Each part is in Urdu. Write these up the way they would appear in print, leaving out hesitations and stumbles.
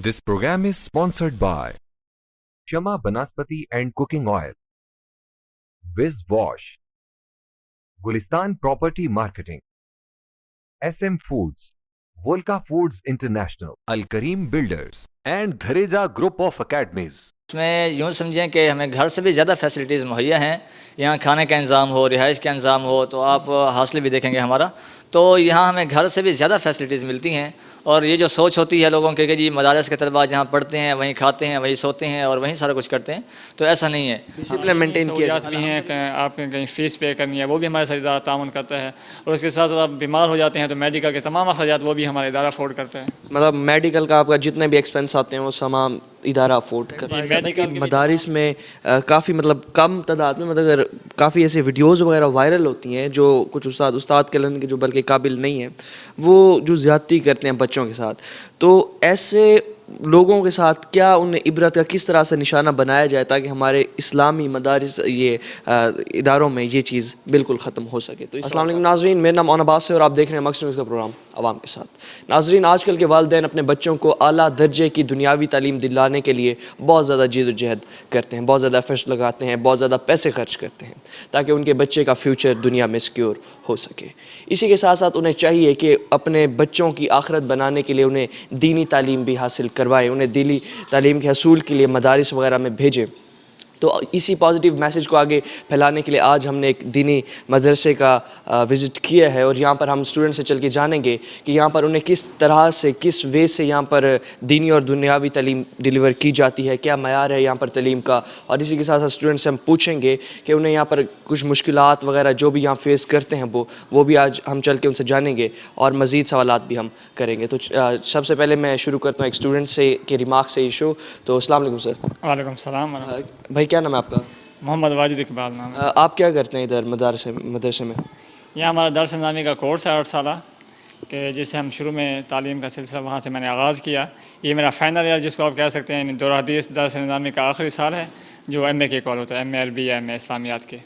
This program is sponsored by Shama Banaspati and Cooking Oil, Wiz Wash, Gulistan Property Marketing, SM Foods, Volca Foods International, Al Kareem Builders, and Dhareja Group of Academies. میں یوں سمجھیں کہ ہمیں گھر سے بھی زیادہ فیسلٹیز مہیا ہیں. یہاں کھانے کا انتظام ہو, رہائش کا انتظام ہو, تو آپ حاصل بھی دیکھیں گے ہمارا, تو یہاں ہمیں گھر سے بھی زیادہ فیسلٹیز ملتی ہیں. اور یہ جو سوچ ہوتی ہے لوگوں کے کہ جی مدارس کے طلباء جہاں پڑھتے ہیں وہیں کھاتے ہیں وہیں سوتے ہیں اور وہیں سارا کچھ کرتے ہیں, تو ایسا نہیں ہے. ڈسپلن مینٹین کیا بھی ہیں کہ آپ نے کہیں فیس پے کرنی ہے وہ بھی ہمارے ساتھ ادارہ تعاون کرتا ہے, اور اس کے ساتھ ساتھ آپ بیمار ہو جاتے ہیں تو میڈیکل کے تمام اخراجات وہ بھی ہمارا ادارہ افورڈ کرتا ہے. مطلب میڈیکل کا آپ کا جتنے بھی ایکسپینس آتے ہیں وہ تمام ادارہ افورڈ کرتا ہے. مدارس میں کافی مطلب کم تعداد میں مگر کافی ایسے ویڈیوز وغیرہ وائرل ہوتی ہیں جو کچھ استاد کلن کے جو بلکہ قابل نہیں ہیں وہ جو زیادتی کرتے ہیں بچوں کے ساتھ, تو ایسے لوگوں کے ساتھ کیا انہیں عبرت کا کس طرح سے نشانہ بنایا جائے تاکہ ہمارے اسلامی مدارس یہ اداروں میں یہ چیز بالکل ختم ہو سکے. تو السلام علیکم ناظرین, میرا نام اون عباس ہے اور آپ دیکھ رہے ہیں مقصد نیوز کا پروگرام عوام کے ساتھ. ناظرین, آج کل کے والدین اپنے بچوں کو اعلیٰ درجے کی دنیاوی تعلیم دلانے کے لیے بہت زیادہ جد و جہد کرتے ہیں, بہت زیادہ ایفرٹس لگاتے ہیں, بہت زیادہ پیسے خرچ کرتے ہیں تاکہ ان کے بچے کا فیوچر دنیا میں سیکیور ہو سکے. اسی کے ساتھ ساتھ انہیں چاہیے کہ اپنے بچوں کی آخرت بنانے کے لیے انہیں دینی تعلیم بھی حاصل کروائیں, انہیں دینی تعلیم کے حصول کے لیے مدارس وغیرہ میں بھیجیں. تو اسی پازیٹیو میسیج کو آگے پھیلانے کے لیے آج ہم نے ایک دینی مدرسے کا وزٹ کیا ہے, اور یہاں پر ہم اسٹوڈنٹ سے چل کے جانیں گے کہ یہاں پر انہیں کس طرح سے کس وے سے یہاں پر دینی اور دنیاوی تعلیم ڈیلیور کی جاتی ہے, کیا معیار ہے یہاں پر تعلیم کا. اور اسی کے ساتھ ساتھ اسٹوڈنٹ سے ہم پوچھیں گے کہ انہیں یہاں پر کچھ مشکلات وغیرہ جو بھی یہاں فیس کرتے ہیں وہ بھی آج ہم چل کے ان سے جانیں گے, اور مزید سوالات بھی ہم کریں گے. تو سب سے پہلے میں شروع کرتا ہوں ایک اسٹوڈنٹ سے کے ریمارک سے ایشو. تو السلام علیکم سر. وعلیکم السلام. بھائی کیا نام ہے آپ کا؟ محمد واجد اقبال نام ہے. آپ کیا کرتے ہیں ادھر مدرسے میں؟ یہ ہمارا درس نظامی کا کورس ہے 8 سالہ, کہ جس سے ہم شروع میں تعلیم کا سلسلہ وہاں سے میں نے آغاز کیا. یہ میرا فائنل ایئر جس کو آپ کہہ سکتے ہیں, دور حدیث درس نظامی کا آخری سال ہے جو ایم اے کے کال ہوتا ہے, ایم اے عربی یا ایم اے اسلامیات کے.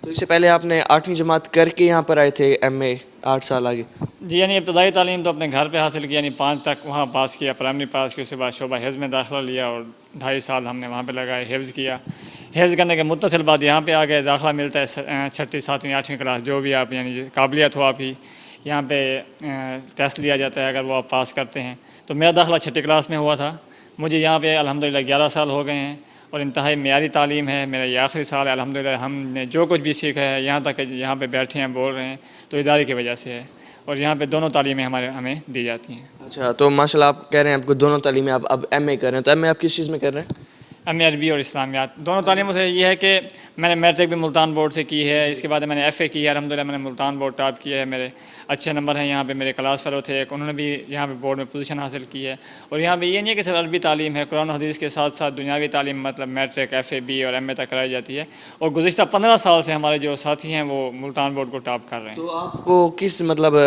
تو اس سے پہلے آپ نے 8ویں جماعت کر کے یہاں پر آئے تھے ایم اے 8 سال آگے؟ جی, یعنی ابتدائی تعلیم تو اپنے گھر پہ حاصل کی, یعنی 5 تک وہاں پاس کیا, پرائمری پاس کی. اس کے بعد شعبہ حفظ میں داخلہ لیا اور 2.5 سال ہم نے وہاں پہ لگائے, حفظ کیا. حفظ کرنے کے متصل بعد یہاں پہ آ گئے, داخلہ ملتا ہے 6ٹھی 7ویں 8ویں کلاس, جو بھی آپ یعنی قابلیت ہو آپ کی. یہاں پہ ٹیسٹ لیا جاتا ہے, اگر وہ آپ پاس کرتے ہیں. تو میرا داخلہ 6ٹھی کلاس میں ہوا تھا. مجھے یہاں پہ الحمدللہ 11 سال ہو گئے ہیں اور انتہائی معیاری تعلیم ہے. میرا یہ آخری سال ہے. الحمدللہ ہم نے جو کچھ بھی سیکھا ہے یہاں تک کہ یہاں پہ بیٹھے ہیں بول رہے ہیں تو ادارے کی وجہ سے ہے, اور یہاں پہ دونوں تعلیمیں ہمیں دی جاتی ہیں. اچھا, تو ماشاء اللہ آپ کہہ رہے ہیں آپ کو دونوں تعلیمیں آپ اب ایم اے کر رہے ہیں, تو ایم اے آپ کس چیز میں کر رہے ہیں؟ ایم اے عربی اور اسلامیات دونوں تعلیموں سے. یہ ہے کہ میں نے میٹرک بھی ملتان بورڈ سے کی ہے, اس کے بعد میں نے ایف اے کی ہے. الحمدللہ میں نے ملتان بورڈ ٹاپ کیا ہے, میرے اچھے نمبر ہیں. یہاں پہ میرے کلاس فیلو تھے ایک, انہوں نے بھی یہاں پہ بورڈ میں پوزیشن حاصل کی ہے. اور یہاں پہ یہ نہیں ہے کہ صرف عربی تعلیم ہے, قرآن و حدیث کے ساتھ ساتھ دنیاوی تعلیم مطلب میٹرک, ایف اے, بی اور ایم اے تک کرائی جاتی ہے. اور گزشتہ 15 سال سے ہمارے جو ساتھی ہیں وہ ملتان بورڈ کو ٹاپ کر رہے ہیں. تو آپ کو کس مطلب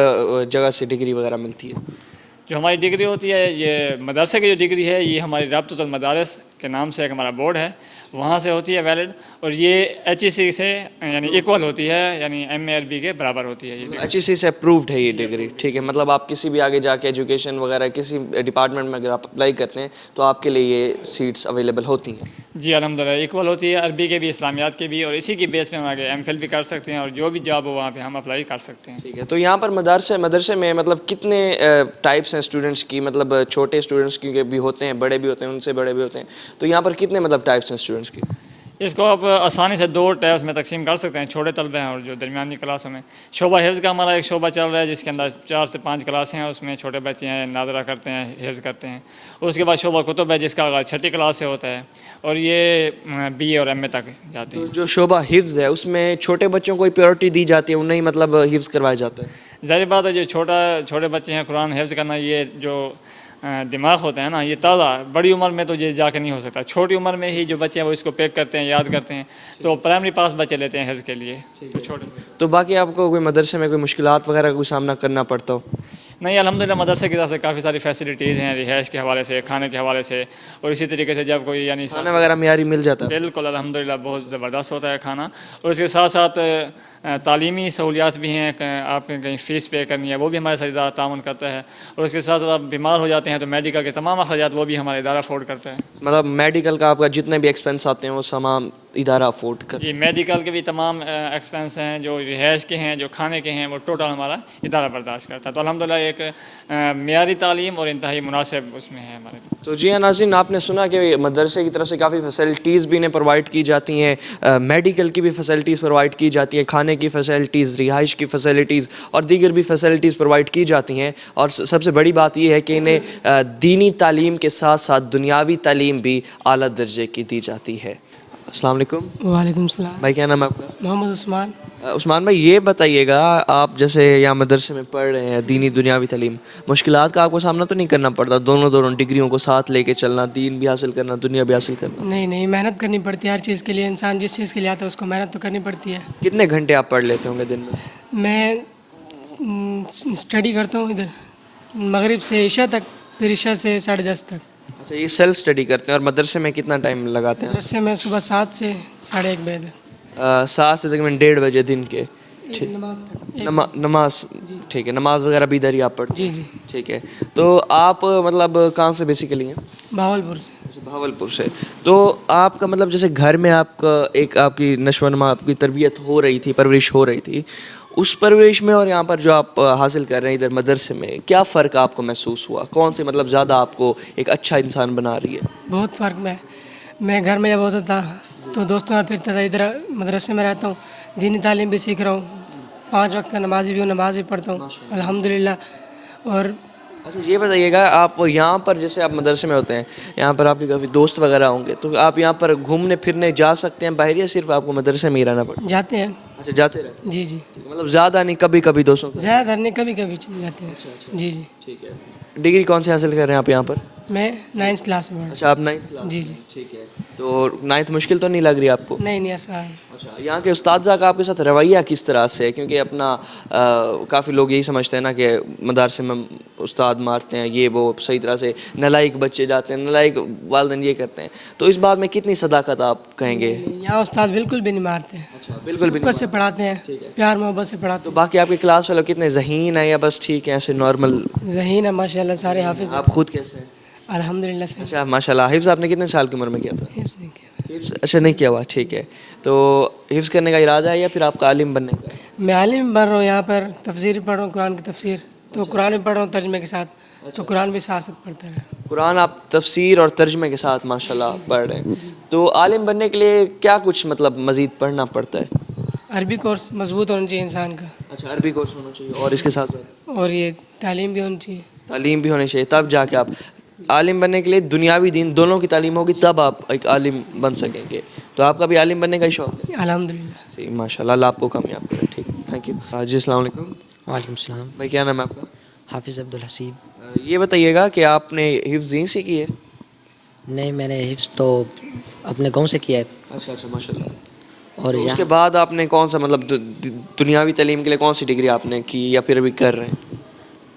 جگہ سے ڈگری وغیرہ ملتی ہے؟ جو ہماری ڈگری ہوتی ہے, یہ مدرسے کی جو ڈگری ہے یہ ہماری رابطۃ المدارس کے نام سے ایک ہمارا بورڈ ہے, وہاں سے ہوتی ہے ویلڈ. اور یہ ایچ ای سی سے یعنی ایکول ہوتی ہے, یعنی ایم اے عربی کے برابر ہوتی ہے. یہ ایچ ای سی سے اپرووڈ ہے یہ ڈگری, ٹھیک ہے. مطلب آپ کسی بھی آگے جا کے ایجوکیشن وغیرہ کسی ڈپارٹمنٹ میں اگر آپ اپلائی کرتے ہیں تو آپ کے لیے یہ سیٹس اویلیبل ہوتی ہیں؟ جی الحمدللہ ایکول ہوتی ہے, عربی کے بھی اسلامیات کے بھی, اور اسی کی بیس پہ ہم آگے ایم فل بھی کر سکتے ہیں, اور جو بھی جاب ہو وہاں پہ ہم اپلائی کر سکتے ہیں. ٹھیک ہے. تو یہاں پر مدرسے میں مطلب کتنے ٹائپس ہیں اسٹوڈنٹس کی؟ مطلب چھوٹے اسٹوڈنٹس کی بھی ہوتے ہیں, بڑے بھی ہوتے ہیں, ان سے بڑے بھی ہوتے ہیں, تو یہاں پر کتنے مطلب ٹائپس ہیں اسٹوڈنٹس کی؟ اس کو آپ آسانی سے 2 ٹائپس میں تقسیم کر سکتے ہیں, چھوٹے طلبے ہیں اور جو درمیانی کلاسوں میں. شعبہ حفظ کا ہمارا ایک شعبہ چل رہا ہے جس کے اندر 4 سے 5 کلاسیں ہیں, اس میں چھوٹے بچے ہیں, ناظرہ کرتے ہیں, حفظ کرتے ہیں. اس کے بعد شعبہ کتب ہے جس کا آغاز 6ٹھی کلاس سے ہوتا ہے, اور یہ بی اے اور ایم اے تک جاتے ہیں. جو شعبہ حفظ ہے اس میں چھوٹے بچوں کو پیورٹی دی جاتی ہے, انہیں مطلب حفظ کروایا جاتا ہے؟ ظاہر بات ہے جو چھوٹے بچے ہیں قرآن حفظ کرنا, یہ جو دماغ ہوتا ہے نا یہ تازہ, بڑی عمر میں تو یہ جا کے نہیں ہو سکتا. چھوٹی عمر میں ہی جو بچے ہیں وہ اس کو پیک کرتے ہیں, یاد کرتے ہیں, تو پرائمری پاس بچے لیتے ہیں حفظ کے لیے. تو چھوٹے. تو باقی آپ کو کوئی مدرسے میں کوئی مشکلات وغیرہ کا کوئی سامنا کرنا پڑتا ہو؟ نہیں, الحمدللہ مدرسے کی طرف سے کافی ساری فیسلٹیز ہیں, رہائش کے حوالے سے, کھانے کے حوالے سے, اور اسی طریقے سے جب کوئی یعنی کھانا وغیرہ معیاری مل جاتا ہے؟ بالکل الحمدللہ بہت زبردست ہوتا ہے کھانا. اور اس کے ساتھ ساتھ تعلیمی سہولیات بھی ہیں, آپ کے کہیں فیس پے کرنی ہے وہ بھی ہمارے ساتھ ادارہ تعاون کرتا ہے, اور اس کے ساتھ ساتھ آپ بیمار ہو جاتے ہیں تو میڈیکل کے تمام اخراجات وہ بھی ہمارا ادارہ افورڈ کرتا ہے. مطلب میڈیکل کا آپ کا جتنے بھی ایکسپینس آتے ہیں وہ تمام ادارہ افورڈ کر. جی, میڈیکل کے بھی تمام ایکسپینس ہیں, جو رہائش کے ہیں, جو کھانے کے ہیں, وہ ٹوٹل ہمارا ادارہ برداشت کرتا ہے. تو الحمدللہ ایک معیاری تعلیم اور انتہائی مناسب اس میں ہے ہمارے. تو جی ناظرین, آپ نے سنا کہ مدرسے کی طرف سے کافی فیسلٹیز بھی انہیں پرووائڈ کی جاتی ہیں, میڈیکل کی بھی فیسلٹیز پرووائڈ کی جاتی ہیں, کھانے کی فیسلٹیز, رہائش کی فیسلٹیز اور دیگر بھی فیسلٹیز پرووائڈ کی جاتی ہیں. اور سب سے بڑی بات یہ ہے کہ انہیں دینی تعلیم کے ساتھ ساتھ دنیاوی تعلیم بھی اعلیٰ درجے کی دی جاتی ہے. السلام علیکم. وعلیکم السلام. بھائی کیا نام ہے آپ کا؟ محمد عثمان. عثمان بھائی, یہ بتائیے گا, آپ جیسے یہاں مدرسے میں پڑھ رہے ہیں دینی دنیاوی تعلیم, مشکلات کا آپ کو سامنا تو نہیں کرنا پڑتا؟ دونوں ڈگریوں کو ساتھ لے کے چلنا, دین بھی حاصل کرنا, دنیا بھی حاصل کرنا. نہیں, محنت کرنی پڑتی ہے ہر چیز کے لیے. انسان جس چیز کے لیے آتا ہے اس کو محنت تو کرنی پڑتی ہے. کتنے گھنٹے آپ پڑھ لیتے ہوں گے دن میں؟ میں اسٹڈی کرتا ہوں ادھر مغرب سے عشاء تک, پھر عشاء سے 10:30 تک. اچھا, یہ سیلف اسٹڈی کرتے ہیں. اور مدرسے میں کتنا ٹائم لگاتے ہیں؟ مدرسے میں صبح 7 سے 1:30 بجے تک. 7 سے تقریباً 1:30 بجے دن کے. نماز تک. نماز, ٹھیک ہے. نماز وغیرہ بھی ادھر ہی آپ پڑھتے ہیں؟ جی. ٹھیک ہے. تو آپ مطلب کہاں سے بیسیکلی ہیں؟ بہاولپور سے. بہاولپور سے. تو آپ کا مطلب جیسے گھر میں آپ کا ایک آپ کی نشو و نما, آپ کی تربیت ہو رہی تھی, پرورش ہو رہی تھی, اس پرورش میں اور یہاں پر جو آپ حاصل کر رہے ہیں ادھر مدرسے میں, کیا فرق آپ کو محسوس ہوا؟ کون سے مطلب زیادہ آپ کو ایک اچھا انسان بنا رہی ہے؟ بہت فرق میں گھر میں جب ہوتا تھا تو دوستوں میں پھرتا تھا, ادھر مدرسے میں رہتا ہوں, دینی تعلیم بھی سیکھ رہا ہوں, 5 وقت کا نمازی بھی ہوں, نماز بھی پڑھتا ہوں الحمدللہ. اور اچھا, یہ بتائیے گا, آپ یہاں پر جیسے آپ مدرسے میں ہوتے ہیں, یہاں پر آپ کے کافی دوست وغیرہ ہوں گے, تو آپ یہاں پر گھومنے پھرنے جا سکتے ہیں باہر, یا صرف آپ کو مدرسے میں ہی رہنا پڑتا ہے؟ جاتے ہیں. اچھا, جاتے رہتے ہیں. جی. مطلب زیادہ نہیں, کبھی کبھی دوستوں کے زیادہ کرنے کبھی جاتے ہیں. جی. ٹھیک ہے. ڈگری کون سے حاصل کر رہے ہیں آپ یہاں پر؟ میں 9th کلاس میں. اچھا, آپ 9th کلاس. جی. ٹھیک ہے. تو 9th مشکل تو نہیں لگ رہی آپ کو؟ نہیں آسان. اچھا, یہاں کے اساتذہ کا آپ کے ساتھ رویہ کس طرح سے ہے؟ کیونکہ اپنا کافی لوگ یہی سمجھتے ہیں نا کہ مدارسے میں استاد مارتے ہیں, یہ وہ, صحیح طرح سے نالائق بچے جاتے ہیں, نالائق والدین یہ کرتے ہیں, تو اس بات میں کتنی صداقت آپ کہیں گے؟ یہاں استاد بالکل بھی نہیں مارتے ہیں. اچھا, بالکل بھی بس سے پڑھاتے ہیں, پیار محبت سے پڑھاتے تو ہیں. باقی آپ کے کلاس والے کتنے ذہین ہیں, یا بس ٹھیک ہیں ایسے نارمل؟ ذہین ہے ماشاء اللہ, سارے حافظ. آپ خود کیسے ہیں؟ الحمدللہ سے. اچھا, ماشاء اللہ. حفظ آپ نے کتنے سال کی عمر میں کیا تھا؟ حفظ نہیں کیا. حفظ اچھا نہیں کیا ہوا, ٹھیک ہے. تو حفظ کرنے کا ارادہ ہے یا پھر آپ کا عالم بننے کا؟ میں عالم بن رہا ہوں, یہاں پر تفسیر پڑھ رہا ہوں, قرآن کی تفسیر, تو قرآن بھی پڑھ رہا ہوں ترجمے کے ساتھ, تو قرآن بھی ساتھ پڑھتا ہے. قرآن آپ تفسیر اور ترجمے کے ساتھ ماشاءاللہ پڑھ رہے ہیں. تو عالم بننے کے لیے کیا کچھ مطلب مزید پڑھنا پڑتا ہے؟ عربی کورس مضبوط ہونا چاہیے انسان کا. اچھا, عربی کورس ہونا چاہیے, اور اس کے ساتھ ساتھ اور یہ تعلیم بھی ہونی چاہیے. تعلیم بھی ہونی چاہیے, تب جا کے آپ عالم بننے کے لیے دنیاوی دین دونوں کی تعلیم ہوگی, تب آپ ایک عالم بن سکیں گے. تو آپ کا بھی عالم بننے کا ہی شوق ہے؟ الحمدللہ. صحیح, ماشاء اللہ. اللہ آپ کو کامیاب کرے. ٹھیک ہے, تھینک یو. جی, السلام علیکم. وعلیکم السلام. بھائی کیا نام ہے آپ کا؟ حافظ عبدالحسیب. یہ بتائیے گا کہ آپ نے حفظ یہیں سے کی ہے؟ نہیں, میں نے حفظ تو اپنے گاؤں سے کیا ہے. اچھا, ماشاء اللہ. اور اس کے بعد آپ نے کون سا مطلب دنیاوی تعلیم کے لیے کون سی ڈگری آپ نے کی, یا پھر ابھی کر رہے ہیں؟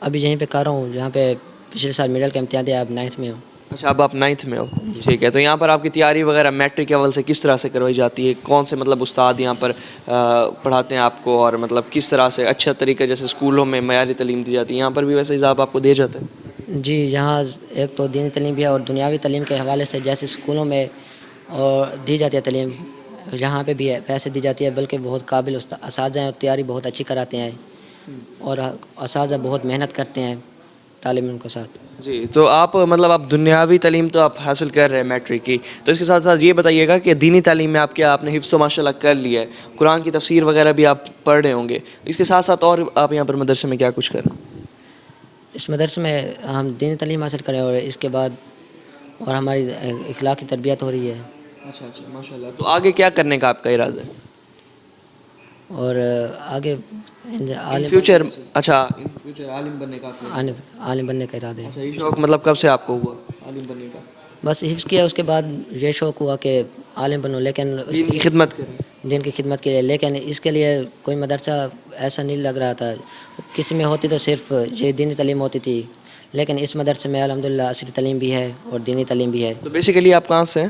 ابھی یہیں پہ کر رہا ہوں, جہاں پہ پچھلے سال میڈل کا امتحان دیا, اب 9th میں ہوں. اچھا, اب آپ 9th میں ہو. ٹھیک ہے. تو یہاں پر آپ کی تیاری وغیرہ میٹرک لیول سے کس طرح سے کروائی جاتی ہے؟ کون سے مطلب استاد یہاں پر پڑھاتے ہیں آپ کو, اور مطلب کس طرح سے اچھا طریقہ, جیسے اسکولوں میں معیاری تعلیم دی جاتی ہے, یہاں پر بھی ویسے حساب آپ کو دے جاتے ہیں؟ جی, یہاں ایک تو دینی تعلیم بھی ہے, اور دنیاوی تعلیم کے حوالے سے جیسے اسکولوں میں اور دی جاتی ہے تعلیم, یہاں پہ بھی ہے ویسے دی جاتی ہے. بلکہ بہت قابل اساتذہ ہیں, اور تیاری بہت اچھی کراتے ہیں, اور اساتذہ بہت محنت کرتے ہیں تعلیم ان کے ساتھ. جی, تو آپ مطلب آپ دنیاوی تعلیم تو آپ حاصل کر رہے ہیں میٹرک کی, تو اس کے ساتھ ساتھ یہ بتائیے گا کہ دینی تعلیم میں آپ کیا, آپ نے حفظ تو ماشاء اللہ کر لیا ہے, قرآن کی تفسیر وغیرہ بھی آپ پڑھ رہے ہوں گے, اس کے ساتھ ساتھ اور آپ یہاں پر مدرسے میں کیا کچھ کر رہے ہیں؟ اس مدرسے میں ہم دینی تعلیم حاصل کریں, اور اس کے بعد اور ہماری اخلاق کی تربیت ہو رہی ہے. اچھا, ماشاء اللہ. تو آگے کیا کرنے کا آپ کا ارادہ ہے؟ اور آگے فیوچر, اچھا فیوچر عالم بننے کا عالم بننے کا ارادہ ہے. اچھا, یہ شوق مطلب کب سے آپ کو ہوا عالم بننے کا؟ بس حفظ کیا, اس کے بعد یہ شوق ہوا کہ عالم بنوں, لیکن دین کی خدمت کریں. دین کی خدمت کے لیے, لیکن اس کے لیے کوئی مدرسہ ایسا نہیں لگ رہا تھا. کسی میں ہوتی تو صرف یہ دینی تعلیم ہوتی تھی, لیکن اس مدرسے میں الحمدللہ عصری تعلیم بھی ہے اور دینی تعلیم بھی ہے. تو بیسیکلی آپ کہاں سے ہیں؟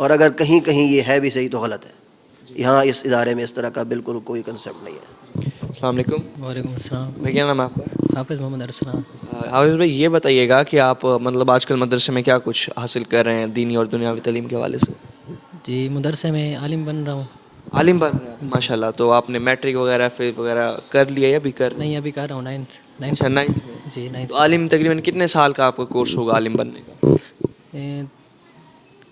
اور اگر کہیں کہیں یہ ہے بھی صحیح تو غلط ہے. یہاں اس ادارے میں اس طرح کا بالکل کوئی کنسیپٹ نہیں ہے. السلام علیکم. وعلیکم السلام. بھائی کیا نام ہے آپ کا؟ حافظ محمد ارسلان. حافظ بھائی یہ بتائیے گا کہ آپ مطلب آج کل مدرسے میں کیا کچھ حاصل کر رہے ہیں دینی اور دنیاوی تعلیم کے حوالے سے؟ جی مدرسے میں عالم بن رہا ہوں. عالم بن رہے ہیں ماشاء اللہ. تو آپ نے میٹرک وغیرہ فیل وغیرہ کر لیا یا ابھی کر؟ نہیں ابھی کر رہا ہوں 9th. اچھا 9th میں. جی 9th. تو عالم تقریباً کتنے سال کا آپ کا کورس ہوگا عالم بننے کا؟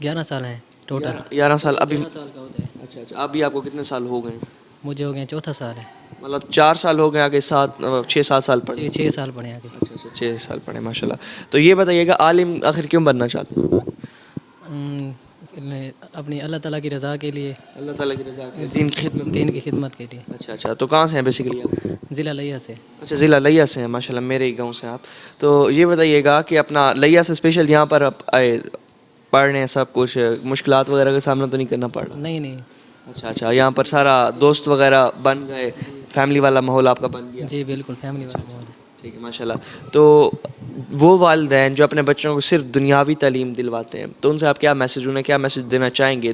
11 سال ہیں ٹوٹل. 11 سال. ابھی 11 سال کا ہوتا ہے. اچھا اچھا. ابھی آپ کو کتنے سال ہو گئے؟ مجھے ہو گئے 4تھا سال ہے. مطلب 4 سال ہو گئے, آگے 6-7 سال پڑھے. 6 سال پڑھے آگے. اچھا اچھا 6 سال پڑھے ماشاء اللہ. تو یہ بتائیے گا عالم آخر کیوں بننا چاہتے ہیں؟ اپنی اللہ تعالیٰ کی رضا کے لیے, اللہ تعالیٰ کی رضا کے, دین کی خدمت. دین کی خدمت کے لیے. اچھا اچھا. تو کہاں سے ہیں بیسیکلی آپ؟ ضلع لیا سے. اچھا ضلع لیا سے ہیں ماشاء اللہ, میرے ہی گاؤں سے آپ. تو یہ بتائیے گا کہ اپنا لیا سے اسپیشل یہاں پر آپ آئے پڑھ رہے ہیں, سب کچھ مشکلات وغیرہ کا سامنا تو نہیں کرنا پڑ رہا؟ نہیں. اچھا اچھا. یہاں پر سارا دوست وغیرہ بن گئے, فیملی والا ماحول آپ کا بن گیا؟ جی بالکل فیملی والا. ٹھیک ہے ماشاء اللہ. تو وہ والدین جو اپنے بچوں کو صرف دنیاوی تعلیم دلواتے ہیں, تو ان سے آپ کیا میسیج, انہیں کیا میسیج دینا چاہیں گے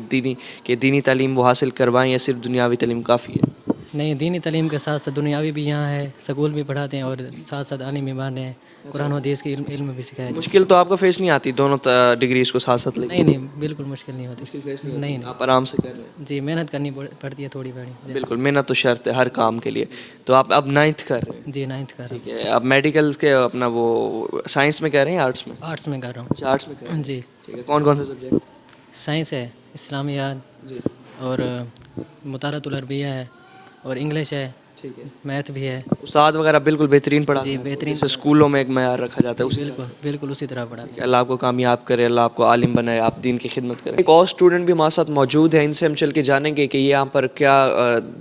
کہ دینی تعلیم وہ حاصل کروائیں یا صرف دنیاوی تعلیم کافی ہے؟ نہیں, دینی تعلیم کے ساتھ ساتھ دنیاوی بھی یہاں ہے, سکول بھی پڑھاتے ہیں اور ساتھ ساتھ عالم بھی مان ہیں, قرآن و حدیث کی علم بھی سکھایا جاتا ہے. مشکل تو آپ کو فیس نہیں آتی دونوں ڈگریز کو ساتھ ساتھ لے کے؟ نہیں بالکل مشکل نہیں ہوتی. مشکل فیس نہیں نہیں. آپ آرام سے کر رہے ہیں؟ جی محنت کرنی پڑتی ہے تھوڑی بڑی. بالکل محنت تو شرط ہے ہر کام کے لیے. تو آپ اب 9th کر رہے ہیں؟ جی 9th کر رہا ہوں. ٹھیک ہے. آپ میڈیکلس کے اپنا وہ سائنس میں کر رہے ہیں یا آرٹس میں؟ آرٹس میں کر رہا ہوں. اچھا آرٹس میں کر رہے ہیں. جی. ٹھیک ہے. کون کون سے سبجیکٹ؟ سائنس ہے, اسلامیات جی, اور مطالعۃ العربیہ ہے اور انگلش ہے, ٹھیک ہے. میتھ بھی ہے. استاد وغیرہ بالکل بہترین پڑھا؟ جی بہترین. جیسے اسکولوں میں ایک معیار رکھا جاتا ہے بالکل اسی طرح پڑھا. اللہ آپ کو کامیاب کرے, اللہ آپ کو عالم بنائے, آپ دین کی خدمت کریں. ایک اور اسٹوڈنٹ بھی ہمارے ساتھ موجود ہے, ان سے ہم چل کے جانیں گے کہ یہاں پر کیا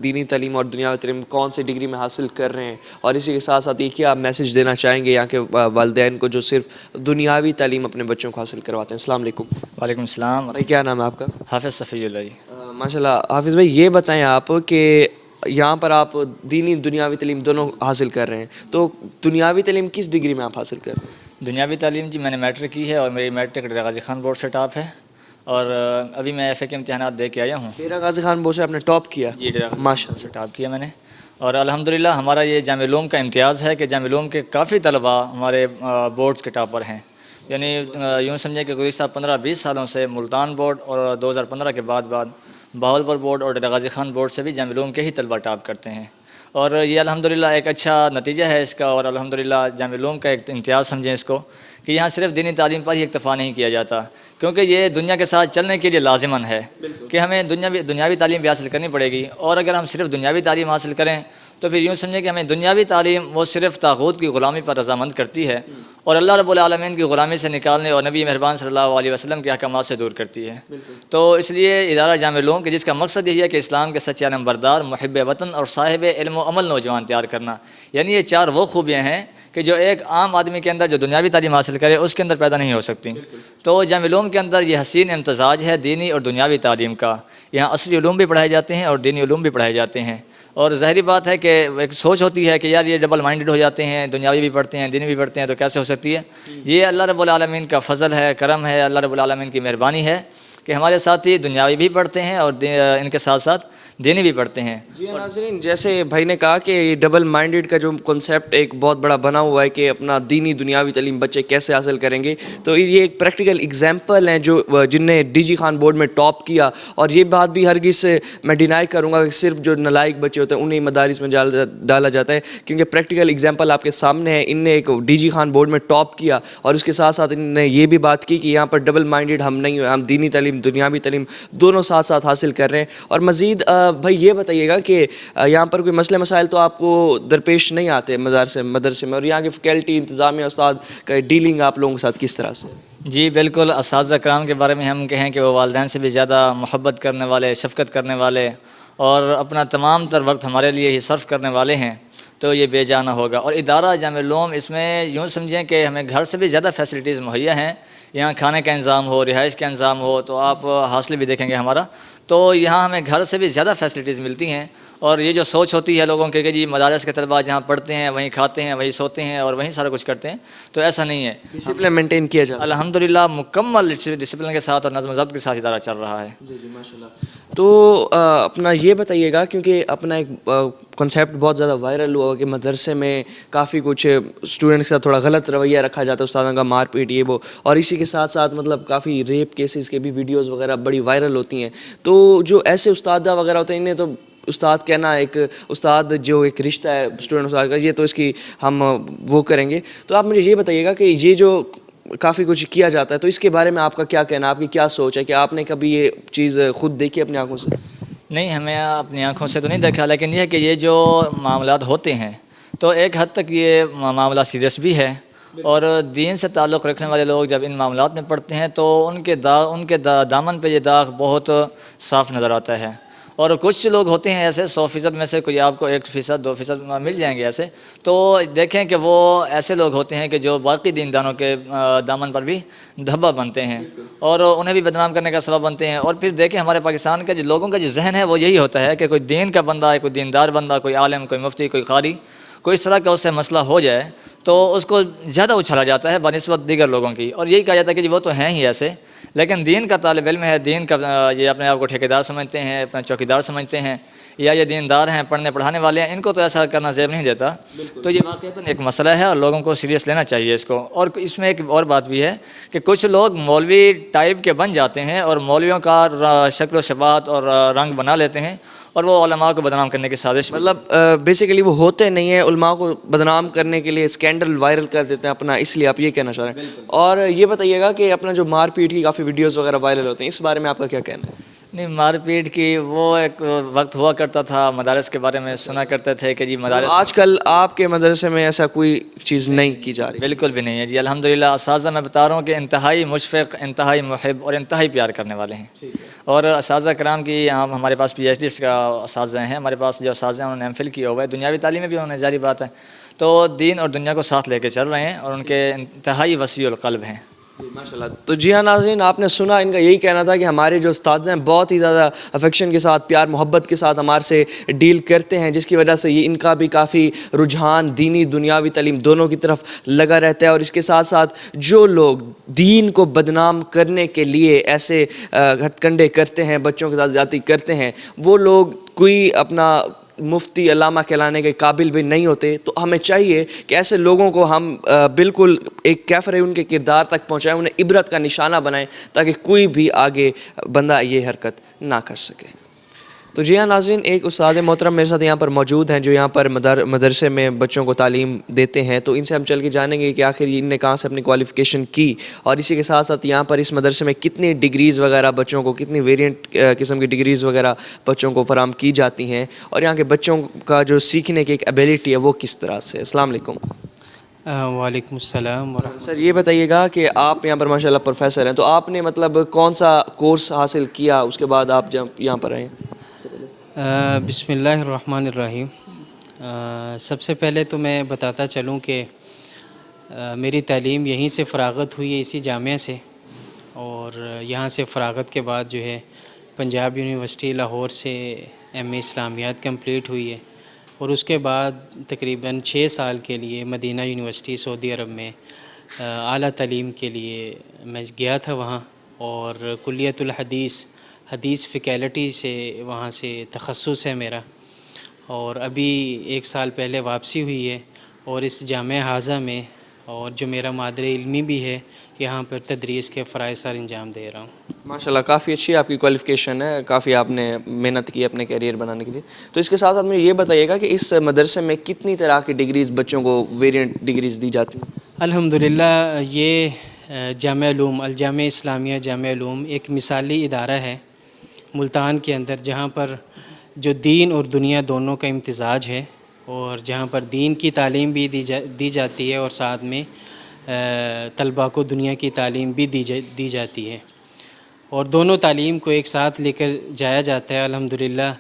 دینی تعلیم اور دنیاوی تعلیم کون سی ڈگری میں حاصل کر رہے ہیں, اور اسی کے ساتھ ساتھ یہ کیا میسیج دینا چاہیں گے یہاں کے والدین کو جو صرف دنیاوی تعلیم اپنے بچوں کو حاصل کرواتے ہیں. السلام علیکم. وعلیکم السلام. بھائی کیا نام ہے آپ کا؟ حافظ صفی اللہ جی. ماشاء اللہ. حافظ بھائی یہ بتائیں آپ کہ یہاں پر آپ دینی دنیاوی تعلیم دونوں حاصل کر رہے ہیں, تو دنیاوی تعلیم کس ڈگری میں آپ حاصل کر رہے ہیں؟ دنیاوی تعلیم جی میں نے میٹرک کی ہے اور میری میٹرک ڈیرہ غازی خان بورڈ سے ٹاپ ہے, اور ابھی میں ایف اے کے امتحانات دے کے آیا ہوں. ڈیرہ غازی خان بورڈ سے آپ نے ٹاپ کیا؟ جی ڈیرہ غازی ماشاء خان سے ٹاپ کیا میں نے, اور الحمدللہ ہمارا یہ جامعہ علوم کا امتیاز ہے کہ جامعہ علوم کے کافی طلباء ہمارے بورڈز کے ٹاپر ہیں. یعنی یوں سمجھیں کہ گزشتہ 15-20 سالوں سے ملتان بورڈ اور 2015 کے بعد بہاولپور بورڈ اور ڈیرہ غازی خان بورڈ سے بھی جامعہ علوم کے ہی طلباء ٹاپ کرتے ہیں, اور یہ الحمدللہ ایک اچھا نتیجہ ہے اس کا. اور الحمدللہ جامعہ علوم کا ایک امتیاز سمجھیں اس کو کہ یہاں صرف دینی تعلیم پر ہی اکتفا نہیں کیا جاتا, کیونکہ یہ دنیا کے ساتھ چلنے کے لیے لازماً ہے کہ ہمیں دنیاوی تعلیم بھی حاصل کرنی پڑے گی. اور اگر ہم صرف دنیاوی تعلیم حاصل کریں تو پھر یوں سمجھیں کہ ہمیں دنیاوی تعلیم وہ صرف طاغوت کی غلامی پر رضامند کرتی ہے اور اللہ رب العالمین کی غلامی سے نکالنے اور نبی مہربان صلی اللہ علیہ وسلم کے احکامات سے دور کرتی ہے. تو اس لیے ادارہ جامعہ علوم کے جس کا مقصد یہی ہے کہ اسلام کے سچے علم بردار, محب وطن اور صاحب علم و عمل نوجوان تیار کرنا. یعنی یہ 4 وہ خوبیاں ہیں کہ جو ایک عام آدمی کے اندر جو دنیاوی تعلیم حاصل کرے اس کے اندر پیدا نہیں ہو سکتی. تو جامعہ علوم کے اندر یہ حسین امتزاج ہے دینی اور دنیاوی تعلیم کا. یہاں اصلی علوم بھی پڑھائے جاتے ہیں اور دینی علوم بھی پڑھائے جاتے ہیں. اور ظاہری بات ہے کہ ایک سوچ ہوتی ہے کہ یار یہ ڈبل مائنڈڈ ہو جاتے ہیں, دنیاوی بھی پڑھتے ہیں دینی بھی پڑھتے ہیں, تو کیسے ہو سکتی ہے؟ یہ اللہ رب العالمین کا فضل ہے, کرم ہے, اللہ رب العالمین کی مہربانی ہے کہ ہمارے ساتھی دنیاوی بھی پڑھتے ہیں اور ان کے ساتھ ساتھ دینی بھی پڑھتے ہیں. جی ناظرین, جیسے بھائی نے کہا کہ یہ ڈبل مائنڈڈ کا جو کنسیپٹ ایک بہت بڑا بنا ہوا ہے کہ اپنا دینی دنیاوی تعلیم بچے کیسے حاصل کریں گے, تو یہ ایک پریکٹیکل اگزامپل ہیں جو جن نے ڈی جی خان بورڈ میں ٹاپ کیا. اور یہ بات بھی ہرگز سے میں ڈینائی کروں گا کہ صرف جو نالائق بچے ہوتے ہیں انہیں مدارس میں ڈالا جاتا ہے, کیونکہ پریکٹیکل اگزامپل آپ کے سامنے ہے. ان نے ایک ڈی جی خان بورڈ میں ٹاپ کیا اور اس کے ساتھ ساتھ ان نے یہ بھی بات کی کہ یہاں پر ڈبل مائنڈڈ ہم نہیں ہوئے, ہم دینی تعلیم دنیاوی تعلیم دونوں ساتھ ساتھ حاصل کر رہے ہیں. اور مزید بھائی یہ بتائیے گا کہ یہاں پر کوئی مسئلے مسائل تو آپ کو درپیش نہیں آتے مدرسے میں, اور یہاں کی فیکلٹی انتظامیہ استاد کا ڈیلنگ آپ لوگوں کے ساتھ کس طرح سے؟ جی بالکل, اساتذہ کرام کے بارے میں ہم کہیں کہ وہ والدین سے بھی زیادہ محبت کرنے والے, شفقت کرنے والے اور اپنا تمام تر وقت ہمارے لیے ہی صرف کرنے والے ہیں, تو یہ بے جانا ہوگا. اور ادارہ جامعہ علوم اس میں یوں سمجھیں کہ ہمیں گھر سے بھی زیادہ فیسلٹیز مہیا ہیں. یہاں کھانے کا انتظام ہو, رہائش کا انتظام ہو, تو آپ حاصل بھی دیکھیں گے ہمارا, تو یہاں ہمیں گھر سے بھی زیادہ فیسلٹیز ملتی ہیں. اور یہ جو سوچ ہوتی ہے لوگوں کے کہ جی مدارس کے طلباء جہاں پڑھتے ہیں وہیں کھاتے ہیں وہیں سوتے ہیں اور وہیں سارا کچھ کرتے ہیں، تو ایسا نہیں ہے. ڈسپلن مینٹین کیا جاتا ہے. الحمدللہ مکمل ڈسپلن کے ساتھ اور نظم و ضبط کے ساتھ ادارہ چل رہا ہے. جی جی ماشاء اللہ. تو اپنا یہ بتائیے گا، کیونکہ اپنا ایک کنسیپٹ بہت زیادہ وائرل ہوا کہ مدرسے میں کافی کچھ اسٹوڈنٹس کا تھوڑا غلط رویہ رکھا جاتا ہے، استادوں کا مار پیٹ یہ وہ، اور اسی کے ساتھ ساتھ مطلب کافی ریپ کیسز کے بھی ویڈیوز وغیرہ بڑی وائرل ہوتی ہیں. تو جو ایسے استادہ وغیرہ ہوتے ہیں انہیں تو استاد کہنا، ایک استاد جو ایک رشتہ ہے اسٹوڈنٹ استاد کا، یہ تو اس کی ہم وہ کریں گے. تو آپ مجھے یہ بتائیے گا کہ یہ جو کافی کچھ کیا جاتا ہے تو اس کے بارے میں آپ کا کیا کہنا، آپ کی کیا سوچ ہے؟ کہ آپ نے کبھی یہ چیز خود دیکھی اپنی آنکھوں سے؟ نہیں، ہمیں اپنی آنکھوں سے تو نہیں دیکھا، لیکن یہ ہے کہ یہ جو معاملات ہوتے ہیں تو ایک حد تک یہ معاملہ سیریس بھی ہے، اور دین سے تعلق رکھنے والے لوگ جب ان معاملات میں پڑتے ہیں تو ان کے دامن پہ یہ داغ بہت صاف نظر آتا ہے. اور کچھ لوگ ہوتے ہیں ایسے 100% میں سے کوئی آپ کو 1%, 2% مل جائیں گے ایسے، تو دیکھیں کہ وہ ایسے لوگ ہوتے ہیں کہ جو باقی دینداروں کے دامن پر بھی دھبا بنتے ہیں اور انہیں بھی بدنام کرنے کا سبب بنتے ہیں. اور پھر دیکھیں ہمارے پاکستان کا جو لوگوں کا جو ذہن ہے وہ یہی ہوتا ہے کہ کوئی دین کا بندہ ہے، کوئی دیندار بندہ، کوئی عالم، کوئی مفتی، کوئی قاری، کوئی اس طرح کا اس سے مسئلہ ہو جائے تو اس کو زیادہ اچھالا جاتا ہے بنسبت دیگر لوگوں کی، اور یہی کہا جاتا ہے کہ جی وہ تو ہیں ہی ایسے. لیکن دین کا طالب علم ہے، دین کا یہ اپنے آپ کو ٹھیکیدار سمجھتے ہیں، اپنا چوکیدار سمجھتے ہیں، یا یہ دیندار ہیں، پڑھنے پڑھانے والے ہیں، ان کو تو ایسا کرنا زیب نہیں دیتا. تو یہ واقعتاً ایک مسئلہ ہے اور لوگوں کو سیریس لینا چاہیے اس کو. اور اس میں ایک اور بات بھی ہے کہ کچھ لوگ مولوی ٹائپ کے بن جاتے ہیں اور مولویوں کا شکل و شباہت اور رنگ بنا لیتے ہیں اور وہ علماء کو بدنام کرنے کی سازش، مطلب بیسیکلی وہ ہوتے نہیں ہیں، علماء کو بدنام کرنے کے لیے اسکینڈل وائرل کر دیتے ہیں اپنا، اس لیے آپ یہ کہنا چاہ رہے ہیں. اور یہ بتائیے گا کہ اپنا جو مار پیٹ کی کافی ویڈیوز وغیرہ وائرل ہوتے ہیں، اس بارے میں آپ کا کیا کہنا ہے؟ نہیں، مار پیٹ کی وہ ایک وقت ہوا کرتا تھا، مدارس کے بارے میں سنا کرتے تھے کہ جی مدارس، آج کل آپ کے مدرسے میں ایسا کوئی چیز نہیں کی جا رہی؟ بالکل بھی نہیں ہے جی. الحمدللہ اساتذہ میں بتا رہا ہوں کہ انتہائی مشفق، انتہائی محب اور انتہائی پیار کرنے والے ہیں. اور اساتذہ کرام کی ہمارے پاس پی ایچ ڈیز کا اساتذہ ہیں، ہمارے پاس جو اساتذہ ہیں انہوں نے ایم فل کیا ہوا ہے، دنیاوی تعلیم میں بھی انہوں نے، ظاہری بات ہے، تو دین اور دنیا کو ساتھ لے کے چل رہے ہیں اور ان کے انتہائی وسیع القلب ہیں. ماشاء اللہ. تو جی ہاں ناظرین، آپ نے سنا، ان کا یہی کہنا تھا کہ ہمارے جو اساتذہ ہیں بہت ہی زیادہ افیکشن کے ساتھ، پیار محبت کے ساتھ ہمارے سے ڈیل کرتے ہیں، جس کی وجہ سے یہ ان کا بھی کافی رجحان دینی دنیاوی تعلیم دونوں کی طرف لگا رہتا ہے. اور اس کے ساتھ ساتھ جو لوگ دین کو بدنام کرنے کے لیے ایسے ہتھ کنڈے کرتے ہیں، بچوں کے ساتھ زیادتی کرتے ہیں، وہ لوگ کوئی اپنا مفتی علامہ کہلانے کے قابل بھی نہیں ہوتے. تو ہمیں چاہیے کہ ایسے لوگوں کو ہم بالکل ایک کیفر ان کے کردار تک پہنچائیں، انہیں عبرت کا نشانہ بنائیں، تاکہ کوئی بھی آگے بندہ یہ حرکت نہ کر سکے. تو جی ہاں ناظرین، ایک استاد محترم میرے ساتھ یہاں پر موجود ہیں جو یہاں پر مدرسے میں بچوں کو تعلیم دیتے ہیں. تو ان سے ہم چل کے جانیں گے کہ آخر ان نے کہاں سے اپنی کوالیفیکیشن کی، اور اسی کے ساتھ ساتھ یہاں پر اس مدرسے میں کتنی ڈگریز وغیرہ بچوں کو، کتنی ویریئنٹ قسم کی ڈگریز وغیرہ بچوں کو فراہم کی جاتی ہیں، اور یہاں کے بچوں کا جو سیکھنے کی ایک ایبیلٹی ہے وہ کس طرح سے. السلام علیکم. وعلیکم السلام ورحمۃ سر یہ بتائیے گا کہ آپ یہاں پر ماشاء اللہ پروفیسر ہیں، تو آپ نے مطلب کون سا کورس حاصل کیا، اس کے بعد آپ جب یہاں پر آئے؟ بسم اللہ الرحمن الرحیم. سب سے پہلے تو میں بتاتا چلوں کہ میری تعلیم یہیں سے فراغت ہوئی ہے، اسی جامعہ سے، اور یہاں سے فراغت کے بعد جو ہے پنجاب یونیورسٹی لاہور سے ایم اے اسلامیات کمپلیٹ ہوئی ہے، اور اس کے بعد تقریباً 6 سال کے لیے مدینہ یونیورسٹی سعودی عرب میں اعلیٰ تعلیم کے لیے میں گیا تھا وہاں، اور کلیت الحدیث، حدیث فیکلٹی سے وہاں سے تخصص ہے میرا، اور ابھی 1 سال پہلے واپسی ہوئی ہے، اور اس جامعہ حاضہ میں، اور جو میرا مادر علمی بھی ہے، یہاں پر تدریس کے فرائض سر انجام دے رہا ہوں. ماشاءاللہ کافی اچھی آپ کی کوالیفیکیشن ہے، کافی آپ نے محنت کی اپنے کیریئر بنانے کے لیے. تو اس کے ساتھ ساتھ مجھے یہ بتائیے گا کہ اس مدرسے میں کتنی طرح کی ڈگریز بچوں کو ویریئنٹ ڈگریز دی جاتی ہیں؟ الحمدللہ یہ جامعہ علوم، الجامعہ اسلامیہ جامعہ علوم ایک مثالی ادارہ ہے ملتان کے اندر، جہاں پر جو دین اور دنیا دونوں کا امتزاج ہے، اور جہاں پر دین کی تعلیم بھی دی جاتی ہے، اور ساتھ میں طلباء کو دنیا کی تعلیم بھی دی جاتی ہے، اور دونوں تعلیم کو ایک ساتھ لے کر جایا جاتا ہے. الحمدللہ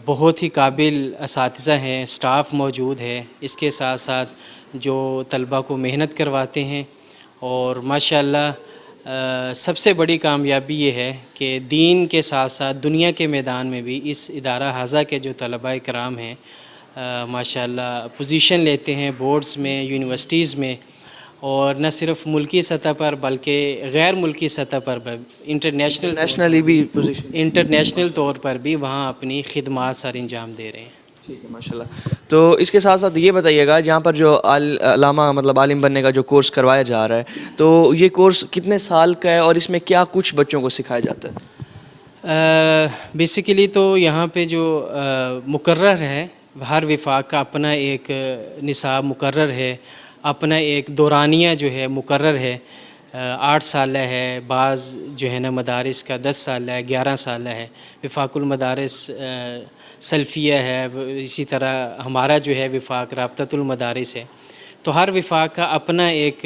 بہت ہی قابل اساتذہ ہیں، سٹاف موجود ہے، اس کے ساتھ ساتھ جو طلباء کو محنت کرواتے ہیں، اور ماشاءاللہ سب سے بڑی کامیابی یہ ہے کہ دین کے ساتھ ساتھ دنیا کے میدان میں بھی اس ادارہ حاضہ کے جو طلباء کرام ہیں ماشاءاللہ پوزیشن لیتے ہیں بورڈز میں، یونیورسٹیز میں، اور نہ صرف ملکی سطح پر بلکہ غیر ملکی سطح پر بھی نیشنلی بھی پوزیشن. انٹرنیشنل طور پر بھی وہاں اپنی خدمات سر انجام دے رہے ہیں. ٹھیک ہے ماشاء اللہ. تو اس کے ساتھ ساتھ یہ بتائیے گا جہاں پر جو علامہ مطلب عالم بننے کا جو کورس کروایا جا رہا ہے تو یہ کورس کتنے سال کا ہے اور اس میں کیا کچھ بچوں کو سکھایا جاتا ہے؟ بیسیکلی تو یہاں پہ جو مقرر ہے، ہر وفاق کا اپنا ایک نصاب مقرر ہے، اپنا ایک دورانیہ جو ہے مقرر ہے. 8 سالہ ہے، بعض جو ہے نا مدارس کا 10 سالہ ہے، 11 سالہ ہے. وفاق المدارس سلفیہ ہے، اسی طرح ہمارا جو ہے وفاق رابطۃ المدارس ہے. تو ہر وفاق کا اپنا ایک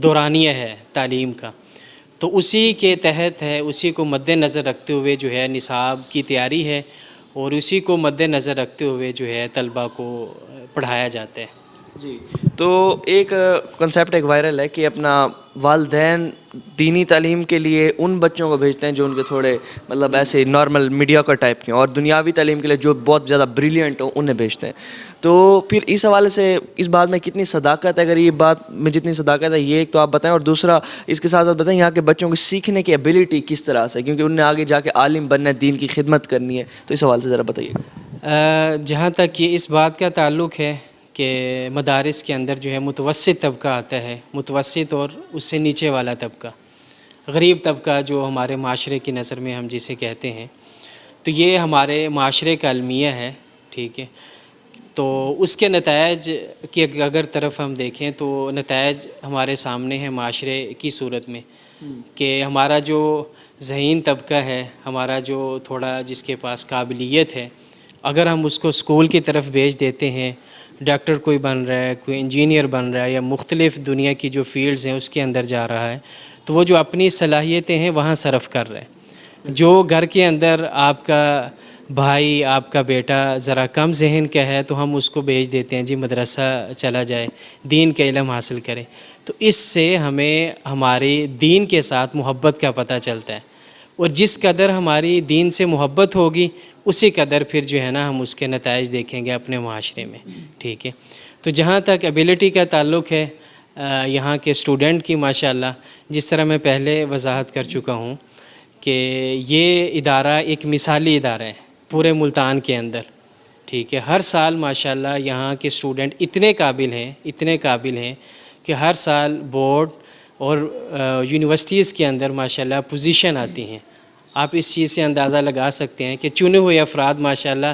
دورانیہ ہے تعلیم کا، تو اسی کے تحت ہے، اسی کو مد نظر رکھتے ہوئے جو ہے نصاب کی تیاری ہے اور اسی کو مد نظر رکھتے ہوئے جو ہے طلباء کو پڑھایا جاتا ہے. جی. تو ایک کنسیپٹ ایک وائرل ہے کہ اپنا والدین دینی تعلیم کے لیے ان بچوں کو بھیجتے ہیں جو ان کے تھوڑے مطلب ایسے نارمل میڈیا کا ٹائپ کے ہیں، اور دنیاوی تعلیم کے لیے جو بہت زیادہ بریلینٹ ہوں انہیں بھیجتے ہیں. تو پھر اس حوالے سے اس بات میں کتنی صداقت ہے؟ اگر یہ بات میں جتنی صداقت ہے یہ ایک تو آپ بتائیں، اور دوسرا اس کے ساتھ ساتھ بتائیں یہاں کے بچوں کی سیکھنے کی ایبیلٹی کس طرح سے، کیونکہ انہوں نے آگے جا کے عالم بننا ہے، دین کی خدمت کرنی ہے. تو اس حوالے سے ذرا بتائیے. جہاں تک یہ اس بات کا تعلق ہے کہ مدارس کے اندر جو ہے متوسط طبقہ آتا ہے، متوسط اور اس سے نیچے والا طبقہ، غریب طبقہ جو ہمارے معاشرے کی نظر میں ہم جسے کہتے ہیں، تو یہ ہمارے معاشرے کا المیہ ہے. ٹھیک ہے. تو اس کے نتائج کی اگر طرف ہم دیکھیں تو نتائج ہمارے سامنے ہیں معاشرے کی صورت میں، کہ ہمارا جو ذہین طبقہ ہے، ہمارا جو تھوڑا جس کے پاس قابلیت ہے، اگر ہم اس کو اسکول کی طرف بھیج دیتے ہیں، ڈاکٹر کوئی بن رہا ہے، کوئی انجینئر بن رہا ہے، یا مختلف دنیا کی جو فیلڈز ہیں اس کے اندر جا رہا ہے، تو وہ جو اپنی صلاحیتیں ہیں وہاں صرف کر رہے ہیں. جو گھر کے اندر آپ کا بھائی، آپ کا بیٹا ذرا کم ذہن کا ہے تو ہم اس کو بھیج دیتے ہیں جی مدرسہ چلا جائے، دین کا علم حاصل کرے. تو اس سے ہمیں ہماری دین کے ساتھ محبت کا پتہ چلتا ہے، اور جس قدر ہماری دین سے محبت ہوگی اسی قدر پھر جو ہے نا ہم اس کے نتائج دیکھیں گے اپنے معاشرے میں. ٹھیک ہے. تو جہاں تک ایبیلٹی کا تعلق ہے یہاں کے اسٹوڈنٹ کی، ماشاءاللہ جس طرح میں پہلے وضاحت کر چکا ہوں کہ یہ ادارہ ایک مثالی ادارہ ہے پورے ملتان کے اندر. ٹھیک ہے. ہر سال ماشاءاللہ یہاں کے اسٹوڈنٹ اتنے قابل ہیں کہ ہر سال بورڈ اور یونیورسٹیز کے اندر ماشاءاللہ پوزیشن آتی ہیں. آپ اس چیز سے اندازہ لگا سکتے ہیں کہ چنے ہوئے افراد ماشاءاللہ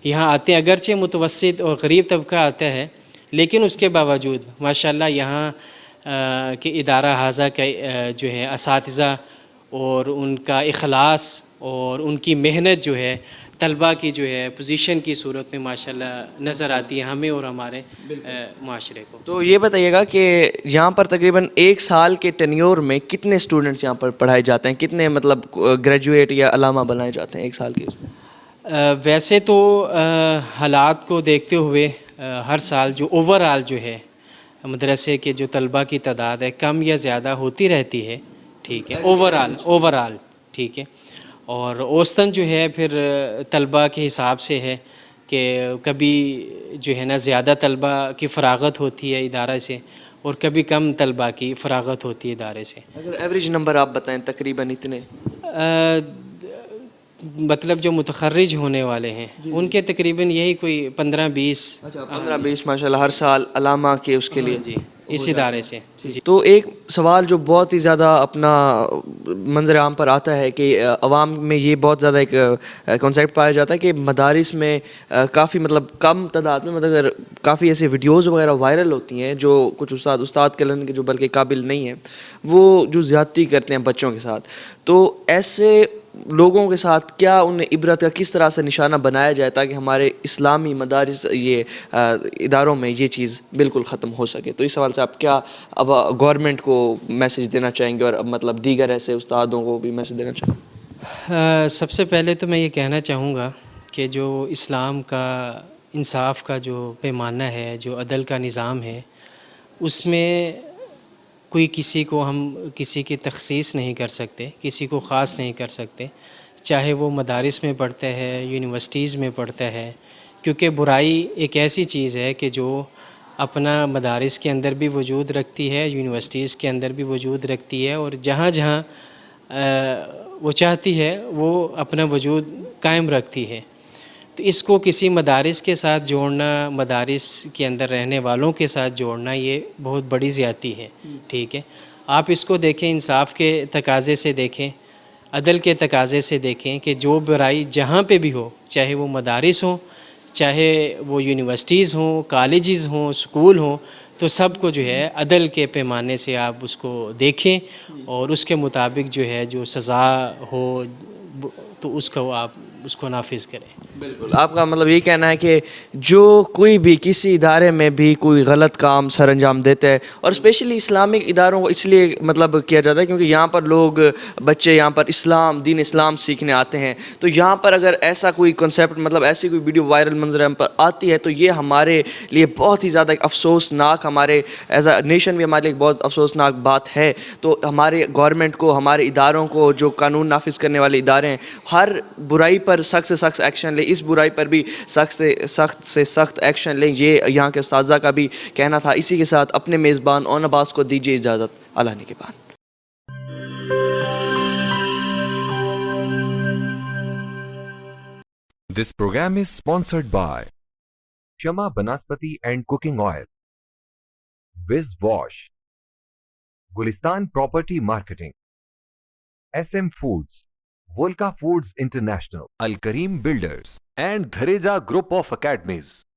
یہاں آتے ہیں. اگرچہ متوسط اور غریب طبقہ آتا ہے، لیکن اس کے باوجود ماشاءاللہ یہاں کے ادارہ حاضہ کا جو ہے اساتذہ اور ان کا اخلاص اور ان کی محنت جو ہے طلباء کی جو ہے پوزیشن کی صورت میں ماشاءاللہ نظر آتی ہے ہمیں اور ہمارے معاشرے کو. تو یہ بتائیے گا کہ یہاں پر تقریباً 1 سال کے ٹینیور میں کتنے اسٹوڈنٹس یہاں پر پڑھائے جاتے ہیں، کتنے مطلب گریجویٹ یا علامہ بنائے جاتے ہیں 1 سال کے اس میں؟ ویسے تو حالات کو دیکھتے ہوئے ہر سال جو اوور آل جو ہے مدرسے کے جو طلباء کی تعداد ہے کم یا زیادہ ہوتی رہتی ہے. ٹھیک ہے. اوور آل ٹھیک ہے. اور اوسطاً جو ہے پھر طلباء کے حساب سے ہے کہ کبھی جو ہے نا زیادہ طلباء کی فراغت ہوتی ہے ادارہ سے اور کبھی کم طلباء کی فراغت ہوتی ہے ادارے سے. اگر ایوریج نمبر آپ بتائیں تقریباً اتنے، مطلب جو متخرج ہونے والے ہیں ان کے تقریباً یہی کوئی 15-20. 15-20 ماشاءاللہ ہر سال علامہ کے اس کے لیے جی اس ادارے سے. تو ایک سوال جو بہت ہی زیادہ اپنا منظر عام پر آتا ہے کہ عوام میں یہ بہت زیادہ ایک کنسیپٹ پایا جاتا ہے کہ مدارس میں کافی مطلب کم تعداد میں مگر کافی ایسے ویڈیوز وغیرہ وائرل ہوتی ہیں جو کچھ استاد کلن کے جو بلکہ قابل نہیں ہیں وہ جو زیادتی کرتے ہیں بچوں کے ساتھ. تو ایسے لوگوں کے ساتھ کیا انہیں عبرت کا کس طرح سے نشانہ بنایا جائے تاکہ ہمارے اسلامی مدارس یہ اداروں میں یہ چیز بالکل ختم ہو سکے؟ تو اس سوال سے آپ کیا اب گورنمنٹ کو میسیج دینا چاہیں گے اور مطلب دیگر ایسے استادوں کو بھی میسیج دینا چاہیں گے؟ سب سے پہلے تو میں یہ کہنا چاہوں گا کہ جو اسلام کا انصاف کا جو پیمانہ ہے، جو عدل کا نظام ہے، اس میں کوئی کسی کو ہم کسی کی تخصیص نہیں کر سکتے، کسی کو خاص نہیں کر سکتے، چاہے وہ مدارس میں پڑھتا ہے، یونیورسٹیز میں پڑھتا ہے، کیونکہ برائی ایک ایسی چیز ہے کہ جو اپنا مدارس کے اندر بھی وجود رکھتی ہے، یونیورسٹیز کے اندر بھی وجود رکھتی ہے، اور جہاں جہاں وہ چاہتی ہے وہ اپنا وجود قائم رکھتی ہے۔ تو اس کو کسی مدارس کے ساتھ جوڑنا، مدارس کے اندر رہنے والوں کے ساتھ جوڑنا، یہ بہت بڑی زیادتی ہے، ٹھیک ہے۔ آپ اس کو دیکھیں، انصاف کے تقاضے سے دیکھیں، عدل کے تقاضے سے دیکھیں کہ جو برائی جہاں پہ بھی ہو، چاہے وہ مدارس ہوں، چاہے وہ یونیورسٹیز ہوں، کالجز ہوں، اسکول ہوں، تو سب کو جو ہے عدل کے پیمانے سے آپ اس کو دیکھیں اور اس کے مطابق جو ہے جو سزا ہو تو اس کو آپ اس کو نافذ کریں۔ بالکل، آپ کا مطلب یہ کہنا ہے کہ جو کوئی بھی کسی ادارے میں بھی کوئی غلط کام سر انجام دیتا ہے، اور اسپیشلی اسلامک اداروں کو اس لیے مطلب کیا جاتا ہے کیونکہ یہاں پر لوگ بچے یہاں پر دین اسلام سیکھنے آتے ہیں، تو یہاں پر اگر ایسا کوئی کنسیپٹ مطلب ایسی کوئی ویڈیو وائرل منظر عام پر آتی ہے تو یہ ہمارے لیے بہت ہی زیادہ افسوسناک، ہمارے ایز اے نیشن بھی ہمارے لیے بہت افسوسناک بات ہے۔ تو ہمارے گورنمنٹ کو، ہمارے اداروں کو، جو قانون نافذ کرنے والے ادارے ہیں، ہر برائی پر سخت سے سخت ایکشن لیں، اس برائی پر بھی سخت سے سخت ایکشن لیں، یہ یہاں کے اساتذہ کا بھی کہنا تھا۔ اسی کے ساتھ اپنے میزبان اون عباس کو دیجیے اجازت، اللہ نگہبان۔ This program is sponsored by Shama Banaspati and Cooking Oil, Viz Wash, Gulistan Property Marketing, SM Foods, Volca Foods International, Al Kareem Builders, and Dhareja Group of Academies.